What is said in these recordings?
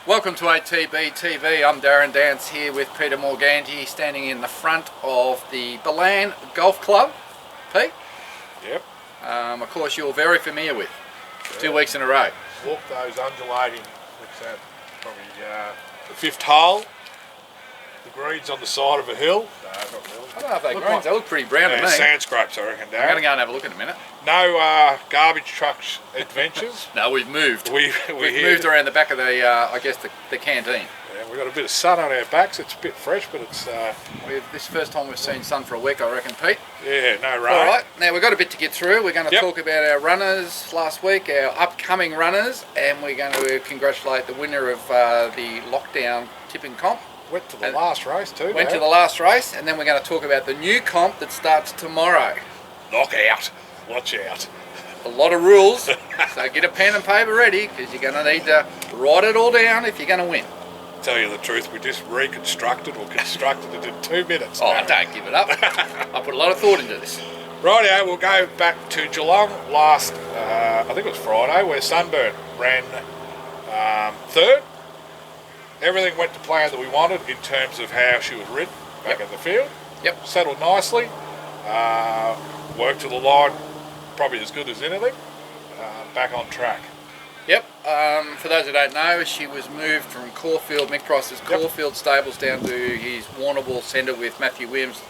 Welcome to ATB TV. I'm Darren Dance here with Peter Morganti, standing in the front of the Balan Golf Club. Pete? Yep. Of course, you're very familiar with. 2 weeks in a row. Walk those undulating, what's that, probably the fifth hole. The green's on the side of a hill. No, not really. I don't know if they're greens. They look pretty brown to me. Sand scrapes, I reckon, Darren. I'm going to go and have a look in a minute. No garbage trucks adventures. No, we've moved. We've moved around the back of the, I guess, the canteen. Yeah, we've got a bit of sun on our backs. It's a bit fresh, but it's... This is the first time we've seen sun for a week, I reckon, Pete. Yeah, no rain. All right, now we've got a bit to get through. We're going to talk about our runners last week, our upcoming runners, and we're going to congratulate the winner of the lockdown tipping comp. Went to the last race too. Went to the last race, and then we're going to talk about the new comp that starts tomorrow. Knockout. Watch out. A lot of rules, so get a pen and paper ready, because you're going to need to write it all down if you're going to win. Tell you the truth, we just constructed it in 2 minutes. Oh, don't give it up. I put a lot of thought into this. Rightio, we'll go back to Geelong last, I think it was Friday, where Sunburn ran third. Everything went to plan that we wanted in terms of how she was ridden back in the field. Yep. Settled nicely, worked to the line, probably as good as anything, back on track. Yep, for those who don't know, she was moved from Caulfield, Mick Price's Caulfield stables down to his Warrnambool centre with Matthew Williams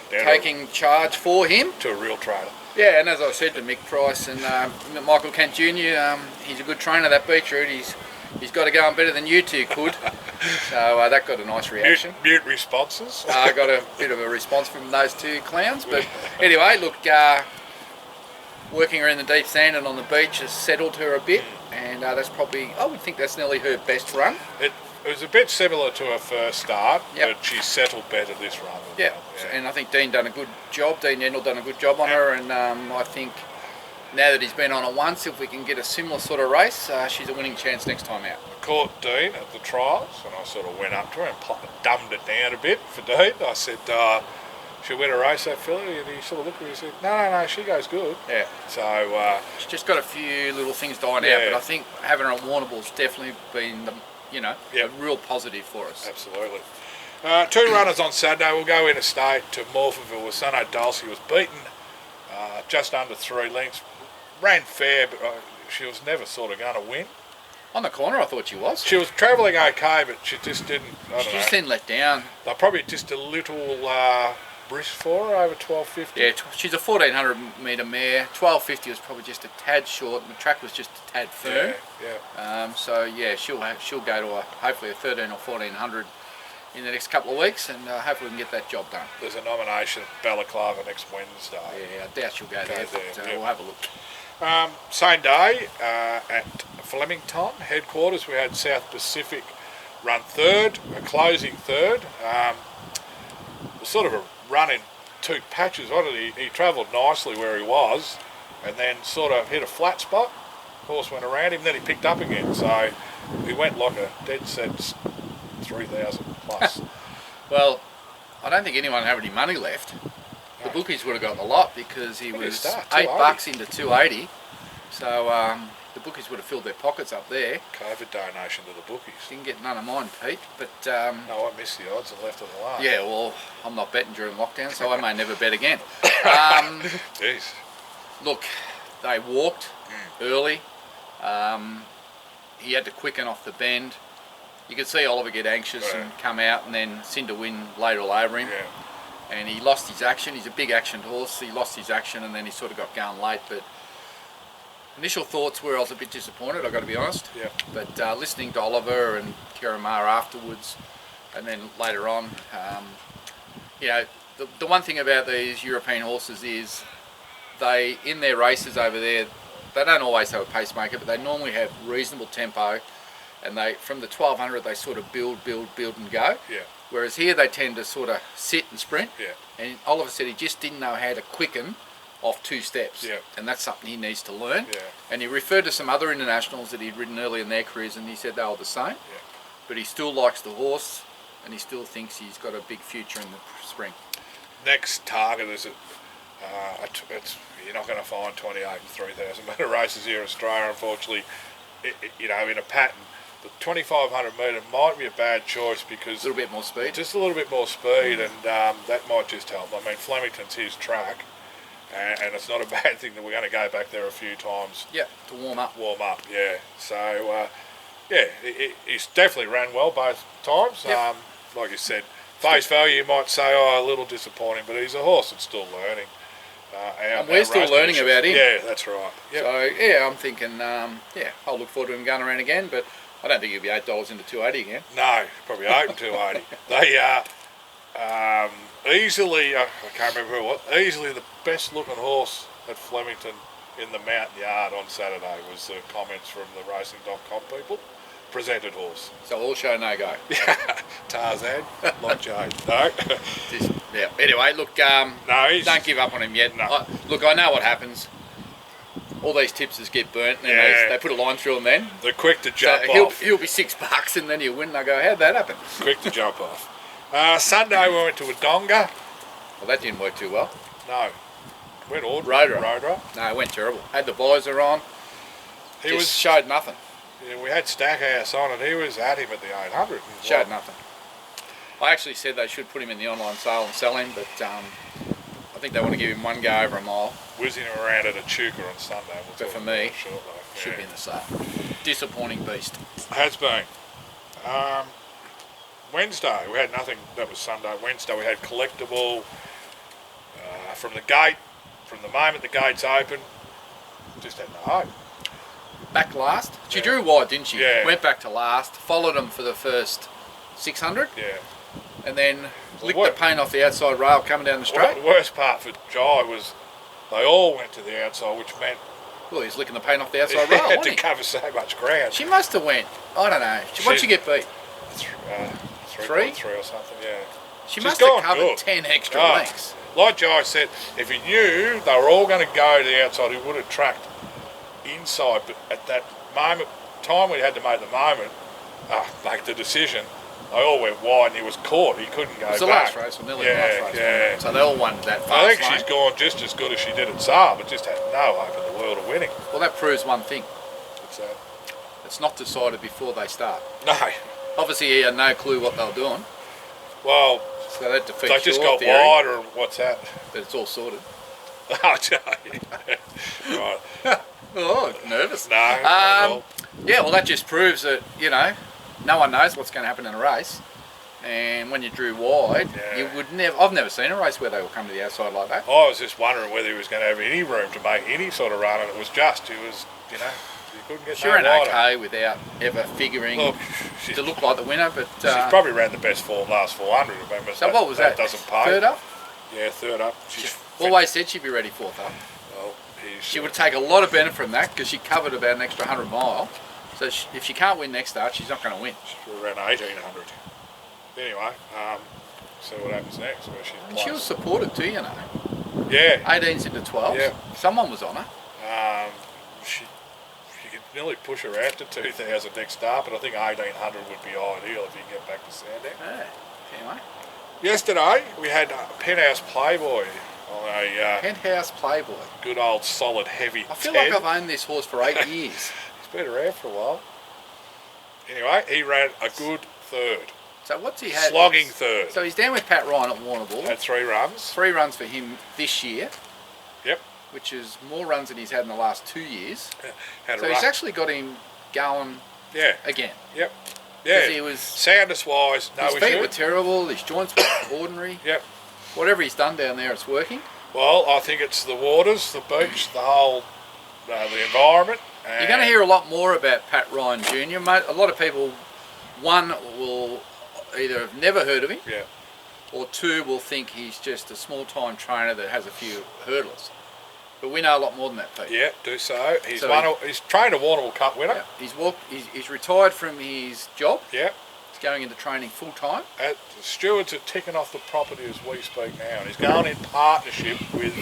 taking charge for him. To a real trainer. Yeah, and as I said to Mick Price and Michael Kent Jr., he's a good trainer, that beach route. He's got to go on better than you two could. So that got a nice reaction. Mute responses. I got a bit of a response from those two clowns. But anyway, look, working her in the deep sand and on the beach has settled her a bit. And that's probably, I would think that's nearly her best run. It was a bit similar to her first start, but she settled better this run. Yeah, and I think Dean done a good job. Dean Yendall done a good job on her. And I think now that he's been on it once, if we can get a similar sort of race, she's a winning chance next time out. I caught Dean at the trials, and I sort of went up to her and dumbed it down a bit for Dean. I said, she'll win a race, that filly, and he sort of looked at me and said, no, she goes good. Yeah. So she's just got a few little things dying out, but I think having her at Warrnambool's definitely been a real positive for us. Absolutely. 2 runners on Saturday. We'll go interstate to Morphettville with Sunno Dulcie. Was beaten just under 3 lengths. Ran fair, but she was never sort of going to win. On the corner, I thought she was. She was travelling okay, but she just didn't. She just didn't let down. They're probably just a little brisk for her over 12.50. Yeah, she's a 1400 metre mare. 12.50 was probably just a tad short, and the track was just a tad firm. Yeah. So yeah, she'll go to hopefully a 13 or 1400 in the next couple of weeks, and hopefully we can get that job done. There's a nomination at Balaclava next Wednesday. Yeah, I doubt she'll go there, but we'll have a look. Same day at Flemington headquarters, we had South Pacific run third, a closing third. Sort of a run in 2 patches, wasn't it? He travelled nicely where he was, and then sort of hit a flat spot. Horse went around him, then he picked up again. So he went like a dead set 3,000 plus. Well, I don't think anyone had any money left. The bookies would have got a lot because he was $8 into 280. So the bookies would have filled their pockets up there. COVID donation to the bookies. Didn't get none of mine, Pete. But no, I missed the odds and left it alone. Yeah, well, I'm not betting during lockdown, so I may never bet again. Jeez. Look, they walked early. He had to quicken off the bend. You could see Oliver get anxious and come out, and then Cinder win later all over him. Yeah. And he lost his action. He's a big actioned horse. He lost his action, and then he sort of got going late. But initial thoughts were I was a bit disappointed, I've got to be honest. Yeah. But listening to Oliver and Kiramar afterwards, and then later on, the one thing about these European horses is they, in their races over there, they don't always have a pacemaker, but they normally have reasonable tempo. And they, from the 1200, they sort of build and go. Yeah. Whereas here they tend to sort of sit and sprint. Yeah. And Oliver said he just didn't know how to quicken off 2 steps. Yeah. And that's something he needs to learn. Yeah. And he referred to some other internationals that he'd ridden early in their careers, and he said they were the same. Yeah. But he still likes the horse, and he still thinks he's got a big future in the spring. Next target is you're not going to find 28 and 3,000 metre races here in Australia, unfortunately. In a pattern the 2500 metre might be a bad choice because A little bit more speed. just a little bit more speed, and that might just help. I mean, Flemington's his track, and it's not a bad thing that we're going to go back there a few times. Yeah, to warm up. Yeah. So, he's definitely ran well both times. Yep. Like you said, face value, you might say, a little disappointing, but he's a horse that's still learning. And we're still learning about him. Yeah, that's right. Yep. So, yeah, I'm thinking, I'll look forward to him going around again, but I don't think he'll be $8 into 280 again. No, probably 8 and 280. They are easily, I can't remember who it was, easily the best looking horse at Flemington in the Mountain Yard on Saturday was the comments from the racing.com people. Presented horse. So all show, no go. Tarzan, like Joe. No. Anyway, look, No, don't give up on him yet. No. I know what happens. All these tipsters get burnt, and Yeah. they put a line through him then. They're quick to jump So off. he'll be $6 and then he'll win, and I go, how'd that happen? Quick to jump off. Sunday we went to Wodonga. Well, that didn't work too well. No. Went ordinary. Roadrunner. No, it went terrible. Had the visor on. He Showed nothing. Yeah, we had Stackhouse on, and he was at him at the 800. Showed nothing. I actually said they should put him in the online sale and sell him, but I think they want to give him one go over a mile. Whizzing him around at a chuka on Sunday. But for me, shortly. should be in the sale. Disappointing beast. Has been. Wednesday, we had nothing. That was Sunday. Wednesday, we had collectible from the gate. From the moment the gates open, just had no hope. Back last. She Yeah. drew wide, didn't she? Yeah. Went back to last. Followed him for the first 600, Yeah. and then licked what- the paint off the outside rail coming down the straight. The worst part for Jai was they all went to the outside, which meant Well, he's licking the paint off the he outside rail, had wasn't to he? cover so much ground. She must have went, I don't know. What'd she get beat? 3.3 or something, yeah. She She's must have gone covered good. 10 extra Oh. lengths. Like Jai said, if he knew they were all going to go to the outside, he would have tracked inside. But at that time we had to make the decision, they all went wide and he was caught. He couldn't go It was the back. last race, or nearly the last race. wasn't it? So they all won that fast I think lane. she's gone just as good as she did at Saar, but just had no hope in the world of winning. Well, that proves one thing. It's, It's not decided before they start. no. Obviously, he had no clue what they were doing. Well, So that defeats they just your got theory, wide, or what's that? but it's all sorted. Oh, Jai. Right. Oh, nervous. No. Well, Yeah, well, that just proves that, no one knows what's going to happen in a race. And when you drew wide, Yeah. you would never. I've never seen a race where they will come to the outside like that. I was just wondering whether he was going to have any room to make any sort of run, and it was just, he couldn't get She no ran wider. okay without ever figuring Look, she's to look like the winner, but she's probably ran the best form last 400. Remember? so what was that? Doesn't pay. Third up? Yeah, third up. She's Always said she'd be ready fourth up. well, She would take a lot of benefit from that because she covered about an extra 100 mile. So if she can't win next start, she's not going to win. She ran 1800. Anyway, see what happens next. Where she's And she was supported too, yeah. 18s into 12s. Yeah. Someone was on her. She could nearly push her out to 2000 next start, but I think 1800 would be ideal if you can get back to Sandown. Yeah. Anyway. Yesterday we had Penthouse Playboy on a Penthouse Playboy. good old solid heavy I feel 10. like I've owned this horse for 8 years. He's been around for a while. Anyway, he ran a good third. So what's he had? Slogging third. So he's down with Pat Ryan at Warrnambool. Had 3 runs. 3 runs for him this year. Yep. Which is more runs than he's had in the last 2 years. Had So a he's run. actually got him going Yeah. again. Yep. Because Yeah. he was, Soundness wise, no his feet issue. were terrible, his joints were ordinary. Yep. Whatever he's done down there, it's working. Well, I think it's the waters, the beach, the whole, the environment. You're going to hear a lot more about Pat Ryan Jr. Mate, a lot of people, one, will either have never heard of him, Yeah. or 2, will think he's just a small-time trainer that has a few hurdlers. But we know a lot more than that, Pete. Yeah, do so. He's So he's trained a Warrnambool Cup winner. Yeah. He's retired from his job. Yeah. He's going into training full-time. The stewards are ticking off the property as we speak now. And he's going in partnership with,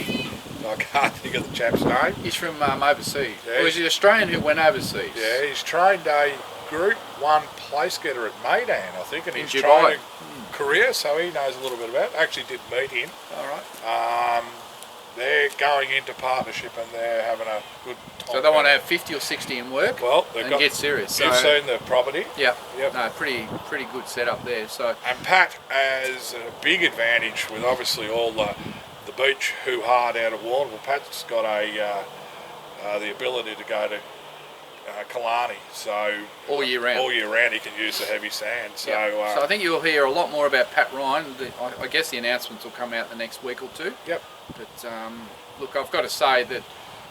I can't think of the chap's name. He's from overseas. Yeah. Or he's the Australian who went overseas. Yeah, he's trained a Group 1 place getter at Maidan, I think, and In he's Dubai. trained in Korea, so he knows a little bit about it. Actually did meet him. All right. they're going into partnership and they're having a good time. So they want to have 50 or 60 in work. Well, they've got, get serious. You've seen the property. Yep. Yep. No, pretty good setup there. So. And Pat has a big advantage with obviously all the beach hoo-ha down at Warrnambool. Pat's got the ability to go to Killarney, so all year round he can use the heavy sand. So, so I think you'll hear a lot more about Pat Ryan. I guess the announcements will come out the next week or two. Yep. But look, I've got to say that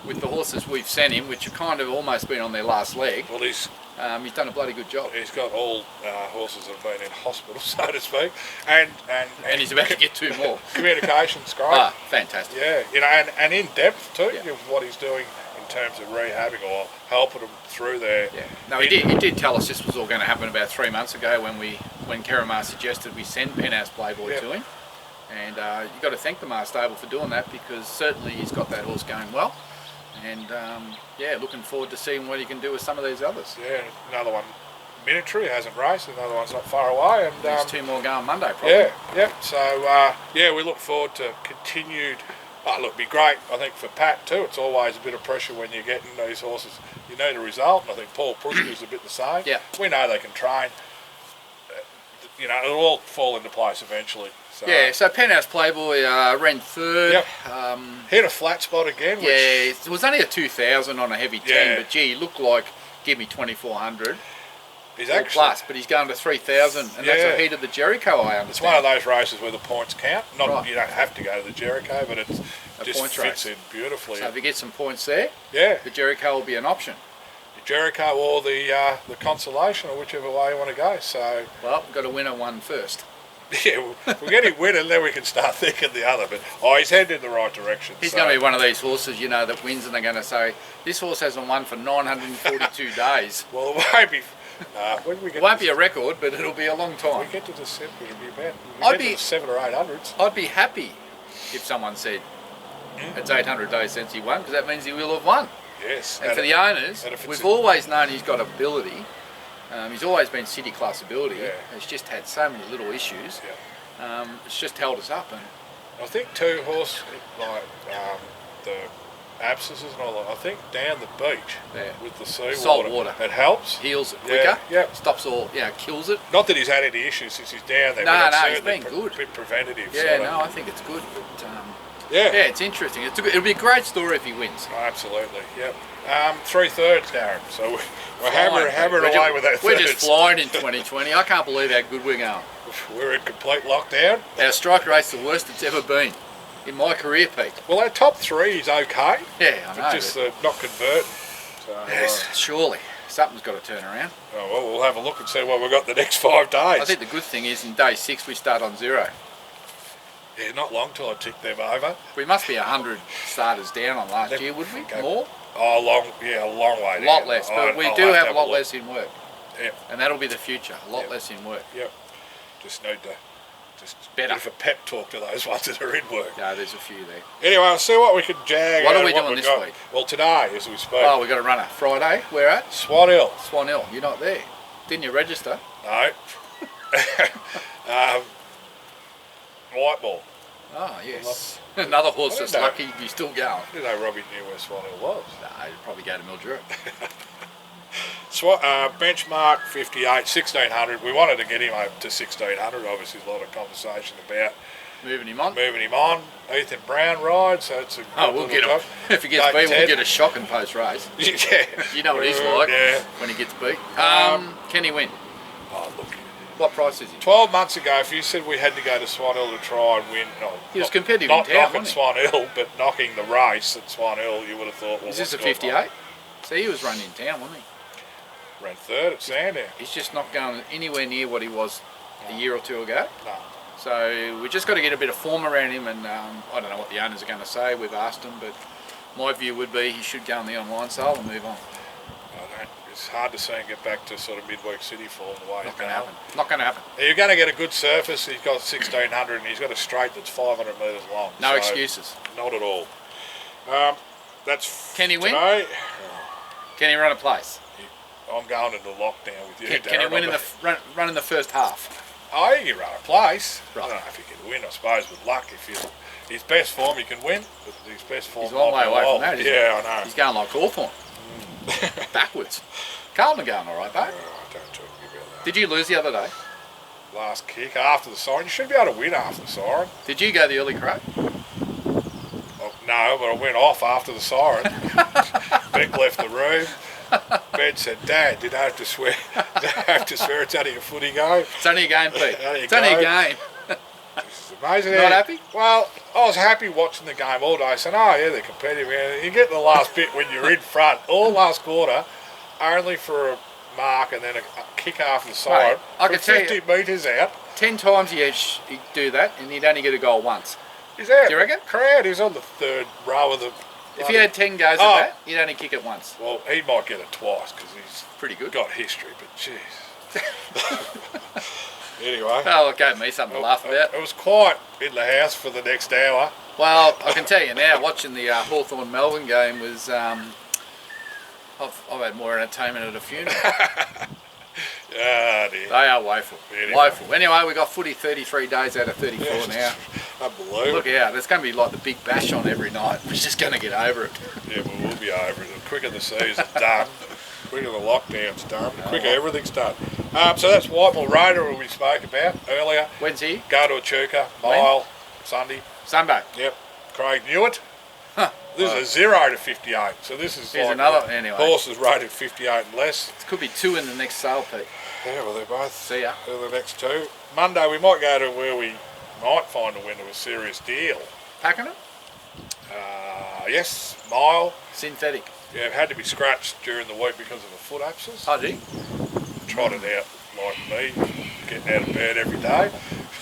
with the horses we've sent him, which have kind of almost been on their last leg, well, he's done a bloody good job. He's got all horses that have been in hospital, so to speak, and he's about to get 2 more. Communication's great. Fantastic. Yeah, and in depth too. Yeah. Of what he's doing in terms of rehabbing or helping them through there. Yeah. No, he did tell us this was all going to happen about 3 months ago when Karamar suggested we send Penthouse Playboy to him, and you've got to thank the Mar stable for doing that, because certainly he's got that horse going well, and looking forward to seeing what he can do with some of these others. Yeah, another one, Miniature, hasn't raced. Another one's not far away, and there's 2 more going Monday, probably. Yeah. So we look forward to continued. It'd be great, I think, for Pat too. It's always a bit of pressure when you're getting these horses. You need a result, and I think Paul Prushker's a bit the same. Yeah. We know they can train. It'll all fall into place eventually. So. Yeah, so Penthouse Playboy ran 3rd. Yep. Hit a flat spot again. Which, it was only a 2,000 on a heavy 10, but gee, he looked like give me 2,400. He's actually plus, but he's going to 3,000, and that's a heat of the Jericho, I understand. It's one of those races where the points count. Not you don't have to go to the Jericho, but it just fits in beautifully. So if you get some points there, the Jericho will be an option. The Jericho or the Consolation, or whichever way you want to go. So we've got to win one first. Yeah, we'll get him winning, then we can start thinking the other. But he's headed in the right direction. He's going to be one of these horses, that wins, and they're going to say this horse hasn't won for 942 days. Well, it won't be. When we get it won't be a record, but it'll be a long time. When we get to December, it'll be about. I'd be 700 or 800s. I'd be happy if someone said it's 800 days since he won, because that means he will have won. Yes. And for the owners, we've always known he's got ability. He's always been city class ability. He's just had so many little issues. It's just held us up. And I think too, horse like the abscesses and all that. I think down the beach with the seawater, salt water, it helps, heals it quicker. Yeah. Stops all, kills it. Not that he's had any issues since he's down there. No, he's been good. A bit preventative. Yeah, I think it's good. But, it's interesting. It'll be a great story if he wins. Oh, absolutely. Yep. 3/3, Darren. So we're hammering away with that. We're just flying in 2020. I can't believe how good we're going. We're in complete lockdown. Our strike rate's the worst it's ever been in my career peak. Well, our top 3 is okay. Yeah, I know. Just not converting. So, yes, surely something's got to turn around. Oh, well, we'll have a look and see what we've got the next 5 days. I think the good thing is in day 6 we start on 0. Yeah, not long till I tick them over. We must be 100 starters down on last year, would we? More? Oh, a long way down. A lot less, but we do have a lot less in work. Yep. And that'll be the future, a lot less in work. Yep. Just need to better. give a pep talk to those ones that are in work. No, there's a few there. Anyway, I'll see what we can jag. What are we doing this week? Well, today, as we speak. Oh, we've got a runner. Friday, where at? Swan Hill. Swan Hill. You're not there. Didn't you register? No. White ball. Oh, yes. Another horse that's lucky he's still going. I didn't know Robbie knew where Swan Hill was. No, he'd probably go to Mildura. Benchmark 58, 1600. We wanted to get him over to 1600. Obviously, there's a lot of conversation about moving him on. Ethan Brown ride, so it's a we'll get him. If he gets beat, we'll get a shocking post race. Yeah. You know what he's like when he gets beat. Can he win? Oh, look. What price is he? 12 months ago, if you said we had to go to Swan Hill to try and win, he was competitive not in town, knocking Swan Hill, but knocking the race at Swan Hill, you would have thought. Well, is this a 58? See, he was running in town, wasn't he? Ran 3rd at Sandown. He's just not going anywhere near what he was a year or 2 ago. No. So we just got to get a bit of form around him, and I don't know what the owners are going to say. We've asked him, but my view would be he should go on the online sale and move on. It's hard to see him get back to sort of midweek city form the way Not going to happen. Not going to happen. You're going to get a good surface. He's got 1600 and he's got a straight that's 500 metres long. No excuses. Not at all. That's Can he win? Today. Can he run a place? I'm going into lockdown with you. Can he win in the run in the first half? Oh, you can run a place. Right. I don't know if you can win. I suppose with luck, if his best form, he can win, but his best form. He's a long way away from that, isn't he? Yeah, I know. He's going like Hawthorn. Backwards. Carlton going all right, though. Oh, don't talk to me about that. Did you lose the other day? Last kick after the siren. You should be able to win after the siren. Did you go the early crow? Oh, no, but I went off after the siren. Beck left the room. Ben said, "Dad, did I have to swear? Did I have to swear it's only a footy game?" It's only a game, Pete. Only a It's only a game. game. This is amazing. Not happy? Well, I was happy watching the game all day, saying, "Oh yeah, they're competitive." And you get the last bit when you're in front, all last quarter, only for a mark and then a kick after the siren. Mate, I from can tell you- 50 metres out. 10 times he'd do that, and he'd only get a goal once. He's out. Do you reckon? Crowd. He's on the third row of the. If he had 10 goes Oh. at that, he'd only kick it once. Well, he might get it twice because he's Pretty good. got history, but jeez. Anyway. Oh, it gave me something to laugh about. It was quiet in the house for the next hour. Well, I can tell you now, watching the Hawthorn Melbourne game was, I've had more entertainment at a funeral. Ah, dear. They are woeful. Anyway. Woeful. Anyway, we got footy 33 days out of 34 now. Unbelievable. Look out, it's going to be like the big bash on every night. We're just going to get over it. Yeah, but we'll be over it. The quicker the season's done, the quicker the lockdown's done, the quicker everything's done. So that's Whitemore Road, who we spoke about earlier. When's he? Go to Echuca, mile, Sunday. Sunday. Yep. Craig knew it. Huh. This is a 0 to 58, so this is Here's like another, anyway. horses rated 58 and less. It could be 2 in the next sale, Pete. Yeah, well, they're both. See ya. They're the next two. Monday we might go to where we might find a winner of a serious deal. Packing it? Yes, mile. Synthetic. Yeah, it had to be scratched during the week because of a foot abscess. Oh, gee. Trotted out like me, getting out of bed every day,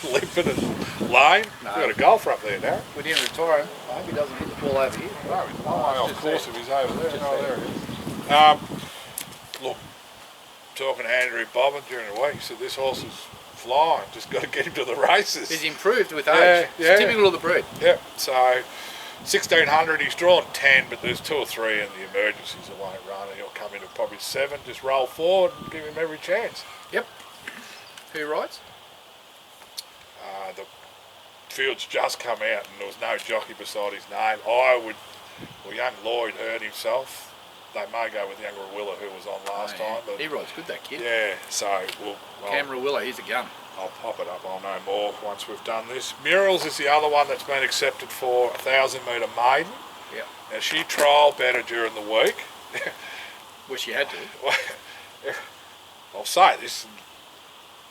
limping and lame. No. We've got a golfer up there, Darren. We didn't retire him. I hope he doesn't hit the ball over here. No, he's not. Oh, Of it's course, just if he's over there. Just Oh, there. there it is. Look, talking to Andrew Bobbin during the week, he said this horse is flying. Just got to get him to the races. He's improved with Yeah, age. yeah. It's typical of the breed. Yep. So 1600, he's drawn 10, but there's 2 or 3 in the emergencies that won't run, and he'll come into probably 7. Just roll forward and give him every chance. Yep. Who rides? The field's just come out, and there was no jockey beside his name. Young Lloyd hurt himself. They may go with young Rawilla, who was on last Oh, yeah. time. But He rides good, that kid. yeah, so Camera Willow, he's a gun. I'll pop it up. I'll know more once we've done this. Murals is the other one that's been accepted for 1,000-metre maiden. Yep. Now she trialled better during the week. Wish you had to. I'll say this.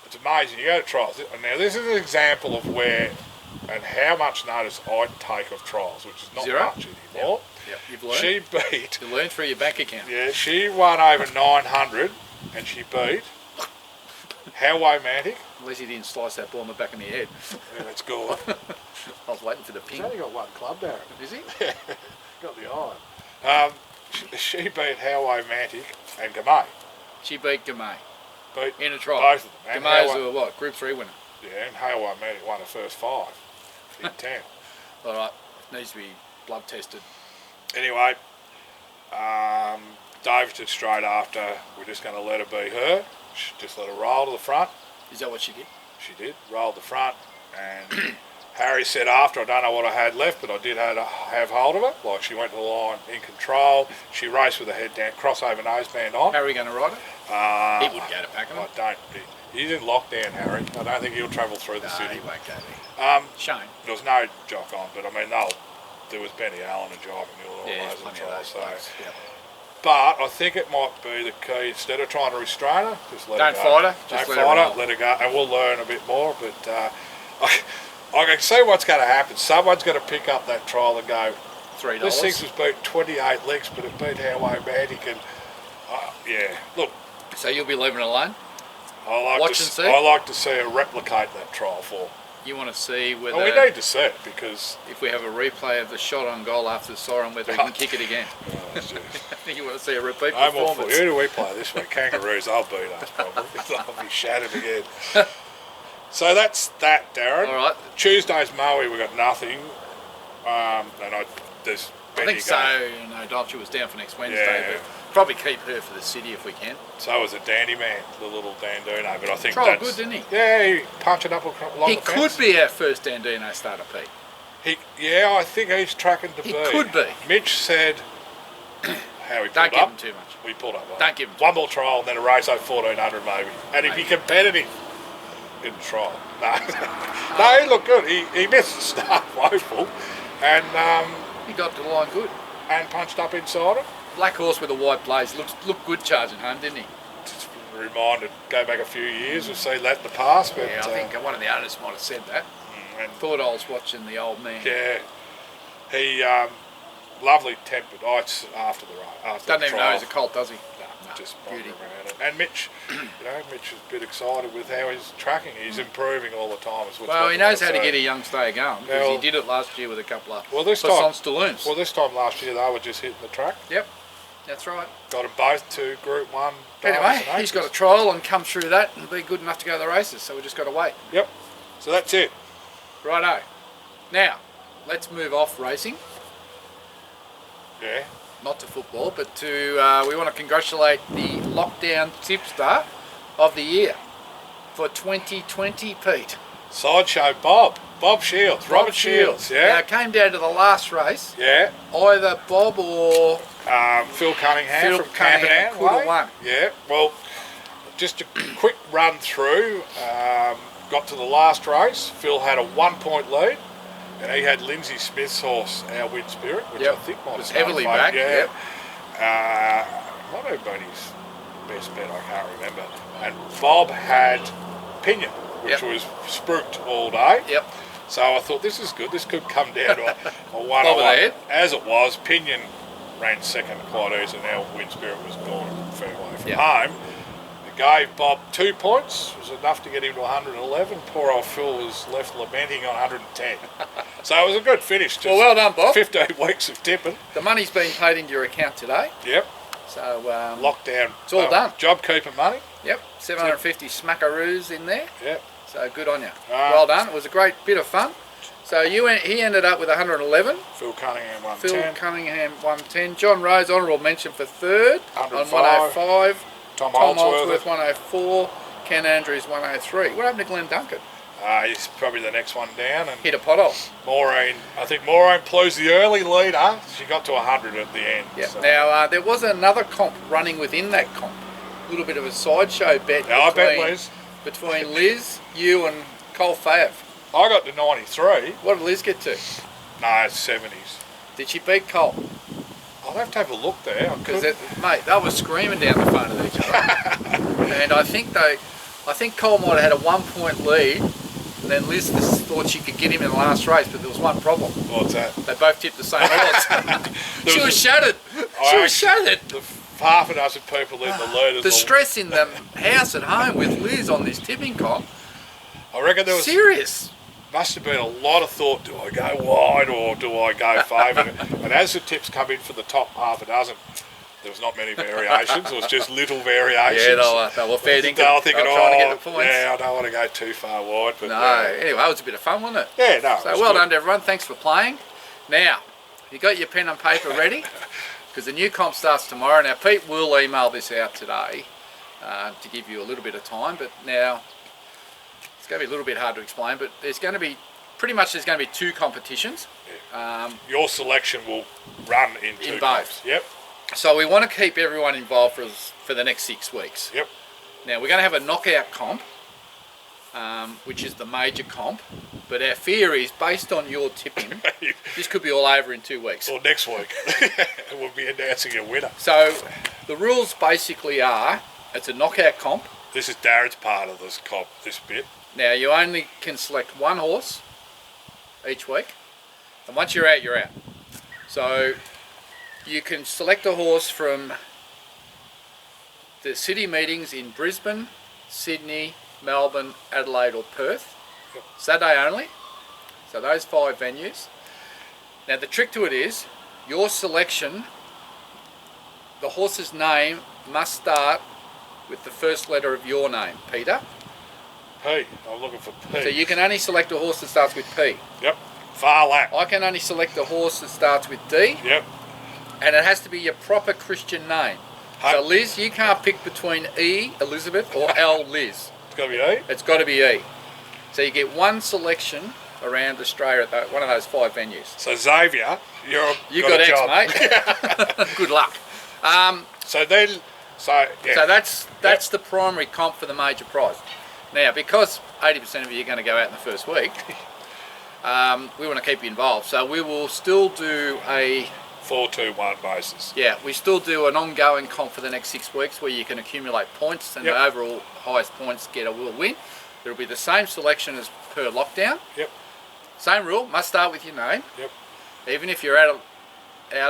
It's amazing. You go to trials. Now this is an example of where and how much notice I take of trials, which is not 0? much anymore. Yep. You've learned. She beat. You learned through your bank account. Yeah, she won over 900, and she beat Howway Mantic. At least he didn't slice that ball in the back of the head. Yeah, that's good. I was waiting for the ping. He's only got one club, Darren. Is he? Got the iron. She beat Howway Mantic and Gamay. She beat Gamay Beat in a trial. both of them. And Gamay's Howway- a what? Group 3 winner. Yeah, and Howway Mantic won the first 5 in 10. All right. Needs to be blood tested. Anyway, David said straight after, we're just going to let her be her. Just let her roll to the front. Is that what she did? She did, rolled the front, and Harry said after, I don't know what I had left, but I did have hold of it. Like, she went to the line in control. She raced with her head down, crossover noseband on. Harry going to ride it? He wouldn't go to Pakenham. I don't. He's in lockdown, Harry. I don't think he'll travel through the No, city. he won't go there. Shame. There was no jock on, but I mean, there was Benny Allen and Jock and all Yeah, those there's in plenty the of trial. those So. blokes. Yep. But I think it might be the key. Instead of trying to restrain her, just let Don't her go. fight her, just Don't let her fight roll. her, let her go, and we'll learn a bit more. But I can see what's going to happen. Someone's going to pick up that trial and go, $3. this thing was beat 28 legs, but it beat Howway Mantic. And yeah, look, So you'll be leaving it alone? I like to see her replicate that trial form. You want to see whether, Well, we need to see it because if we have a replay of the shot on goal after the siren, whether he can kick it again. You want to see a repeat no more for performance. who do we play this week? Kangaroos. I'll beat us probably. I'll be shattered again. So that's that, Darren. All right. Tuesday's Maui, we got nothing. There's I Benny think so. going. You know, Dolce was down for next Wednesday, Yeah. but probably keep her for the city if we can. So was a Dandy Man, the little Dandino, but I think Trial that's good, didn't he? Yeah, he punched it up along He the could fence. be our first Dandino starter, Pete. I think he's tracking to He be. could be. Mitch said how he pulled Don't give up. him too much. We pulled up. Don't give him one more trial and then a race over 1400 maybe. And if you're competitive in the trial. No. No, he looked good. He missed the start woeful and He got to the line good. and punched up inside it. Black horse with a white blaze. Looked good charging home, didn't he? Just reminded, go back a few years, we've seen that in the past. But, Yeah, I think one of the owners might have said that. and Thought I was watching the old man. yeah, he lovely tempered. It's after the run. After Doesn't the even trial. know he's a colt, does he? No, just beauty. around it. And Mitch, Mitch is a bit excited with how he's tracking. He's improving all the time. Well, he knows how to get a young stay going because Well, he did it last year with a couple of this Stalloons. Well, this time last year they were just hitting the track. Yep, that's right. Got them both to Group 1. Anyway, he's got a trial and come through that and be good enough to go to the races, so we just got to wait. Yep. So that's it. Righto. Now, let's move off racing. Yeah. Not to football, but to we want to congratulate the lockdown tipster of the year for 2020, Pete. Sideshow Bob Shields, Robert Shields. Yeah. Now, it came down to the last race. Yeah. Either Bob or Phil Cunningham Phil from Cunningham Camperdown could have way. won. Yeah. Well, just a quick run through. Got to the last race. Phil had a 1-point lead. And he had Lindsay Smith's horse, Our Wind Spirit, which I think might have was started heavily late. back. Yeah. Yep. Might have been his best bet, I can't remember. And Bob had Pinion, which was spruiked all day. Yep. So I thought, this is good. This could come down to a one Over the head. As it was, Pinion ran second quite easy, and Our Wind Spirit was gone a fair way from Yep. home. Gave Bob 2 points, was enough to get him to 111. Poor old Phil was left lamenting on 110. So it was a good finish. Well done, Bob. 15 weeks of tipping. The money's been paid into your account today. Yep. So Lockdown. It's all done. JobKeeper money. Yep. 750 smackaroos in there. Yep. So good on you. Well done. It was a great bit of fun. So he ended up with 111. Phil Cunningham 110. Phil Cunningham 110. John Rose honourable mention for third on 105. 105. Tom Holdsworth 104. Ken Andrews 103. What happened to Glenn Duncan? He's probably the next one down. And Hit a pothole. Maureen, I think Maureen Plu's the early leader. She got to 100 at the end. Yeah. So. Now there was another comp running within that comp. A little bit of a sideshow bet. Now, I bet Liz. Between Liz, you, and Cole Fayev. I got to 93. What did Liz get to? No, it's 70s. Did she beat Cole? I'll have to have a look there. Because mate, they were screaming down the phone at each other. And I think Cole might have had a 1-point lead. And then Liz thought she could get him in the last race, but there was one problem. What's that? They both tipped the same horse. She was shattered. She was shattered. Half a dozen people in the leaders. The stress in the house at home with Liz on this tipping comp. I reckon there was Serious. Must have been a lot of thought. Do I go wide or do I go favourite? And as the tips come in for the top half a dozen, there was not many variations. It was just little variations. Yeah, they were fair dinkum. They were thinking, trying to get the points. yeah, I don't want to go too far wide. But No, anyway, it was a bit of fun, wasn't it? Yeah, no. So well done to everyone. Thanks for playing. Now, you got your pen and paper ready? Because the new comp starts tomorrow. Now, Pete will email this out today to give you a little bit of time. But now, it's going to be a little bit hard to explain. But there's going to be, pretty much there's going to be 2 competitions. Your selection will run in 2 both. comps. Yep. So we want to keep everyone involved for the next 6 weeks. Yep. Now, we're going to have a knockout comp, which is the major comp. But our fear is, based on your tipping, this could be all over in 2 weeks. Or next week. We'll be announcing a winner. So the rules basically are, it's a knockout comp. This is Darren's part of this comp, this bit. Now you only can select one horse each week. And once you're out, you're out. So you can select a horse from the city meetings in Brisbane, Sydney, Melbourne, Adelaide or Perth. Yep. Saturday only. So those 5 venues. Now the trick to it is, your selection, the horse's name must start with the first letter of your name, Peter. P. I'm looking for P. So you can only select a horse that starts with P. Yep. Far lap. I can only select a horse that starts with D. Yep. And it has to be your proper Christian name. So Liz, you can't pick between E, Elizabeth, or L, Liz. It's got to be E. It's got to be E. So you get one selection around Australia at one of those 5 venues. So Xavier, You got got a X, job. mate. Good luck. So yeah. So that's the primary comp for the major prize. Now, because 80% of you are going to go out in the first week, we want to keep you involved. So we will still do a 4-2-1 basis. Yeah, we still do an ongoing comp for the next 6 weeks where you can accumulate points, and the overall highest points getter will win. It'll be the same selection as per lockdown. Yep. Same rule, must start with your name. Yep. Even if you're out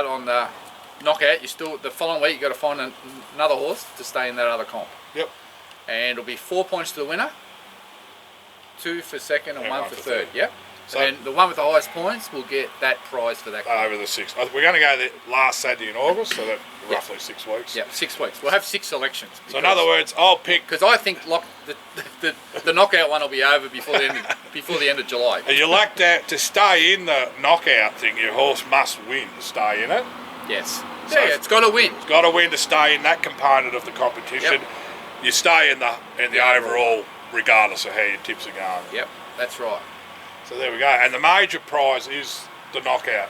on the knockout, you still the following week you got to find another horse to stay in that other comp. Yep. And it'll be 4 points to the winner, 2 for second, and 1 for third. Yep. So and the one with the highest points will get that prize for that comp. over the 6. We're going to go the last Saturday in August, so that's roughly 6 weeks. Yeah, 6 weeks. We'll have 6 selections. So in other words, I'll pick. Because I think the knockout one will be over before the end of July. Are you like that to stay in the knockout thing? Your horse must win to stay in it. Yes. So it's got to win. It's got to win to stay in that component of the competition. Yep. You stay in the overall, regardless of how your tips are going. Yep, that's right. So there we go. And the major prize is the knockout.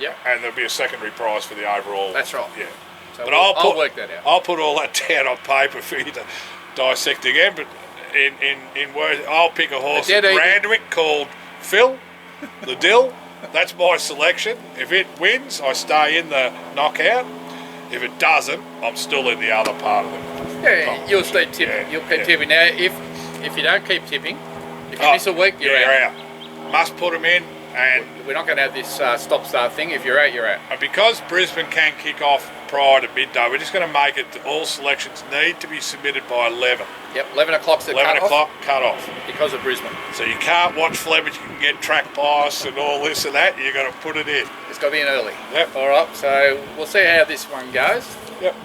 Yep. And there'll be a secondary prize for the overall. That's right. Yeah. So But I'll work that out. I'll put all that down on paper for you to dissect again. But in words, I'll pick a horse at Randwick called Phil, the Dill. That's my selection. If it wins, I stay in the knockout. If it doesn't, I'm still in the other part of it. Yeah, you'll keep tipping. Yeah, You'll keep tipping. Now, if you don't keep tipping, if you miss a week, you're out. Must put them in. And we're not going to have this stop-start thing. If you're out, you're out. And because Brisbane can kick off prior to midday, we're just going to make it that all selections need to be submitted by 11. Yep, 11 o'clock's the 11 o'clock cut off. Because of Brisbane. So you can't watch Flemish, you can get track bias and all this and that. You've got to put it in. It's got to be in early. Yep. All right, so we'll see how this one goes. Yep.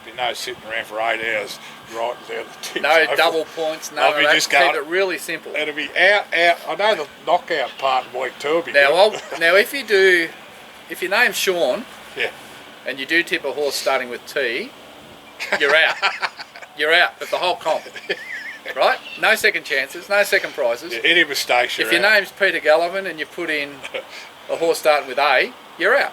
Be no sitting around for 8 hours writing down the tips. No double points, no. I'll be just keep going, it really simple. It'll be out. I know the knockout part in week 2 will be now, good. now if your name's Sean, yeah, and you do tip a horse starting with T, you're out. You're out of the whole comp. Right? No second chances, no second prizes. Yeah, any mistakes, if your name's Peter Gallivan and you put in a horse starting with A, you're out.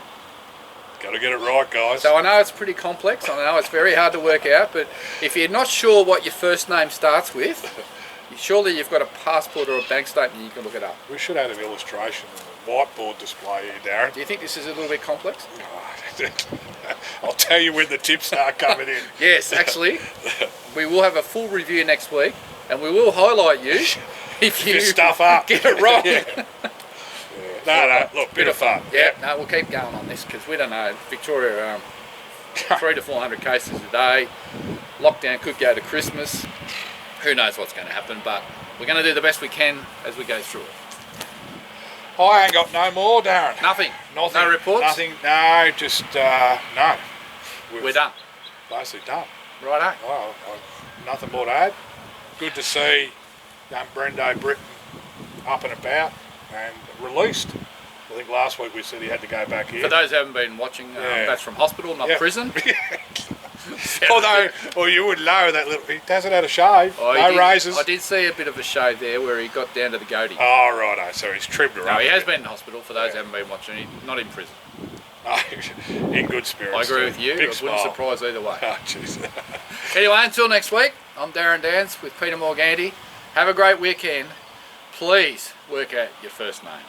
Got to get it right, guys. So I know it's pretty complex, I know it's very hard to work out, but if you're not sure what your first name starts with, surely you've got a passport or a bank statement you can look it up. We should have an illustration and a whiteboard display here, Darren. Do you think this is a little bit complex? I'll tell you when the tips start coming in. Yes, actually, we will have a full review next week, and we will highlight you if you stuff up. get it wrong. Yeah. No, look, bit of fun. Yeah, no, we'll keep going on this because we don't know. Victoria, 300 to 400 cases a day. Lockdown could go to Christmas. Who knows what's going to happen, but we're going to do the best we can as we go through it. I ain't got no more, Darren. Nothing. Nothing. No reports? Nothing. No, just, no. We're done. Basically done. Righto. Well, nothing more to add. Good to see young Brendo Britton up and about and released. I think last week we said he had to go back here. For those who haven't been watching, that's from hospital, not prison. Although, well, you would know that he hasn't had a shave, no razors. I did see a bit of a shave there where he got down to the goatee. Oh, righto, so he's trimmed her up. No, he has been in hospital, for those who haven't been watching, he's not in prison. In good spirits. I agree with you, Big it smile. wouldn't surprise either way. Oh, jeez. Anyway, until next week, I'm Darren Dance with Peter Morganti. Have a great weekend. Please work out your first name.